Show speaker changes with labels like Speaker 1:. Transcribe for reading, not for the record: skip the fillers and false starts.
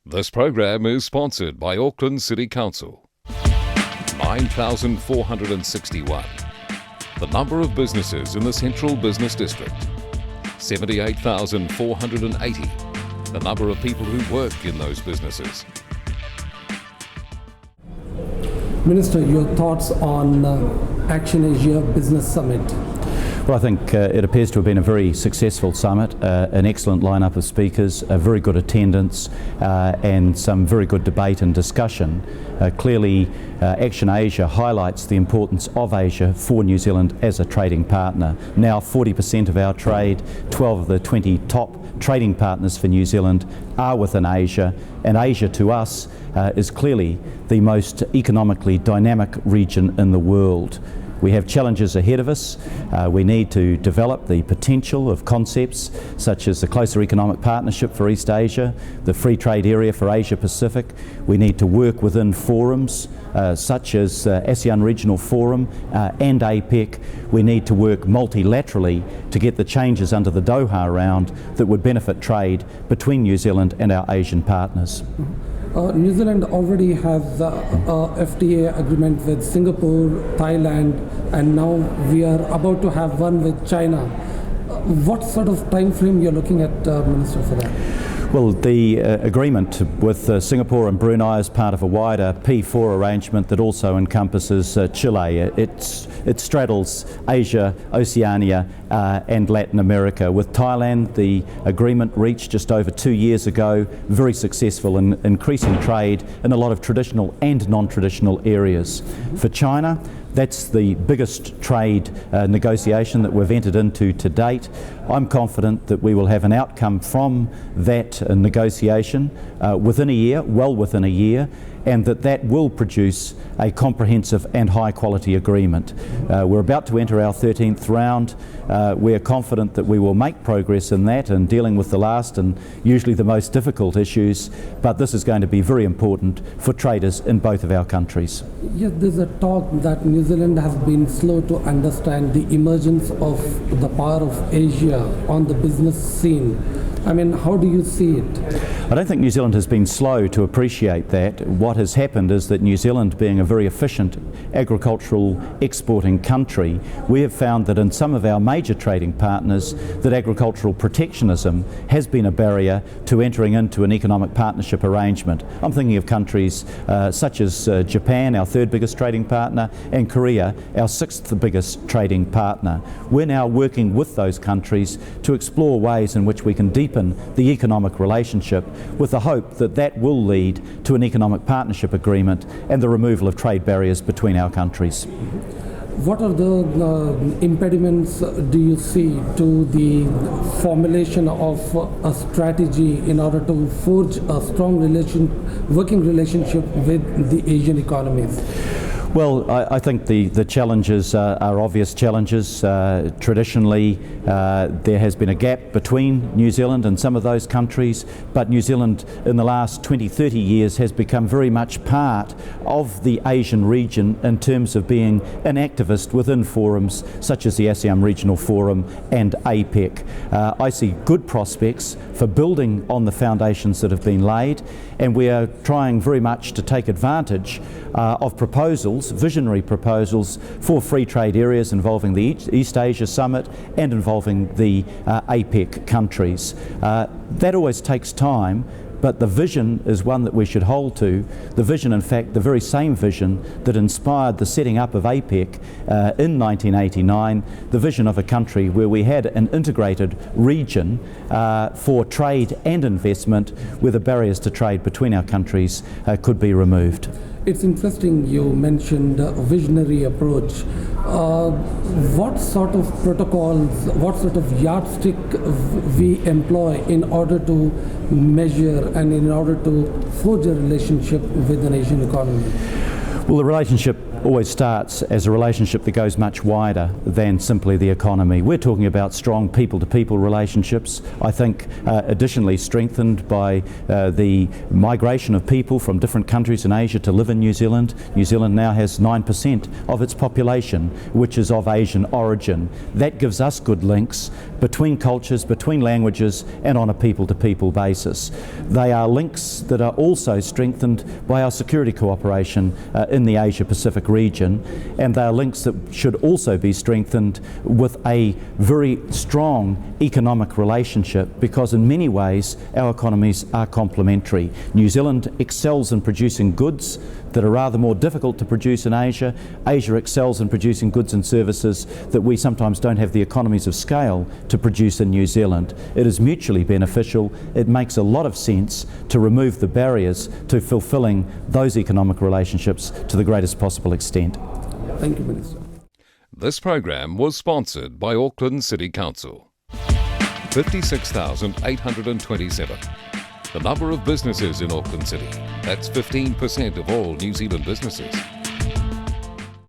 Speaker 1: This program is sponsored by Auckland City Council. 9,461. The number of businesses in the Central Business District. 78,480. The number of people who work in those businesses.
Speaker 2: Minister, your thoughts on Action Asia Business Summit?
Speaker 3: Well, I think it appears to have been a very successful summit, an excellent lineup of speakers, a very good attendance, and some very good debate and discussion. Clearly, Action Asia highlights the importance of Asia for New Zealand as a trading partner. Now 40% of our trade, 12 of the 20 top trading partners for New Zealand are within Asia, and Asia to us is clearly the most economically dynamic region in the world. We have challenges ahead of us. We need to develop the potential of concepts such as the closer economic partnership for East Asia, the free trade area for Asia Pacific. We need to work within forums such as ASEAN Regional Forum and APEC. We need to work multilaterally to get the changes under the Doha round that would benefit trade between New Zealand and our Asian partners.
Speaker 2: New Zealand already has a FTA agreement with Singapore, Thailand, and now we are about to have one with China. What sort of time frame you're looking at, Minister, for that?
Speaker 3: Well, the agreement with Singapore and Brunei is part of a wider P4 arrangement that also encompasses Chile. It straddles Asia, Oceania and Latin America. With Thailand, the agreement reached just over 2 years ago, very successful in increasing trade in a lot of traditional and non-traditional areas. For China, that's the biggest trade negotiation that we've entered into to date. I'm confident that we will have an outcome from that negotiation within a year, well within a year, and that will produce a comprehensive and high quality agreement. We're about to enter our 13th round. We're confident that we will make progress in that and dealing with the last and usually the most difficult issues, but this is going to be very important for traders in both of our countries.
Speaker 2: Yes, there's a talk that New Zealand has been slow to understand the emergence of the power of Asia on the business scene. I mean, how do you see it?
Speaker 3: I don't think New Zealand has been slow to appreciate that. What has happened is that New Zealand, being a very efficient agricultural exporting country, we have found that in some of our major trading partners that agricultural protectionism has been a barrier to entering into an economic partnership arrangement. I'm thinking of countries such as Japan, our third biggest trading partner, and Korea, our sixth biggest trading partner. We're now working with those countries to explore ways in which we can deepen the economic relationship with the hope that that will lead to an economic partnership agreement and the removal of trade barriers between our countries.
Speaker 2: What are the impediments do you see to the formulation of a strategy in order to forge a strong working relationship with the Asian economies?
Speaker 3: Well, I think the challenges are obvious challenges. Traditionally, there has been a gap between New Zealand and some of those countries, but New Zealand in the last 20-30 years has become very much part of the Asian region in terms of being an activist within forums such as the ASEAN Regional Forum and APEC. I see good prospects for building on the foundations that have been laid, and we are trying very much to take advantage of proposals, visionary proposals for free trade areas involving the East Asia Summit and involving the APEC countries. That always takes time, but the vision is one that we should hold to. The vision, in fact, the very same vision that inspired the setting up of APEC in 1989, the vision of a country where we had an integrated region for trade and investment where the barriers to trade between our countries could be removed.
Speaker 2: It's interesting you mentioned a visionary approach. What sort of protocols, what sort of yardstick we employ in order to measure and in order to forge a relationship with an Asian economy?
Speaker 3: Well, the relationship always starts as a relationship that goes much wider than simply the economy. We're talking about strong people-to-people relationships, I think additionally strengthened by the migration of people from different countries in Asia to live in New Zealand. New Zealand now has 9% of its population which is of Asian origin. That gives us good links between cultures, between languages, and on a people-to-people basis. They are links that are also strengthened by our security cooperation in the Asia-Pacific region, and they are links that should also be strengthened with a very strong economic relationship, because in many ways our economies are complementary. New Zealand excels in producing goods that are rather more difficult to produce in Asia. Asia excels in producing goods and services that we sometimes don't have the economies of scale to produce in New Zealand. It is mutually beneficial. It makes a lot of sense to remove the barriers to fulfilling those economic relationships to the greatest possible extent.
Speaker 2: Thank you, Minister.
Speaker 1: This program was sponsored by Auckland City Council. 56,827. The number of businesses in Auckland City. That's 15% of all New Zealand businesses.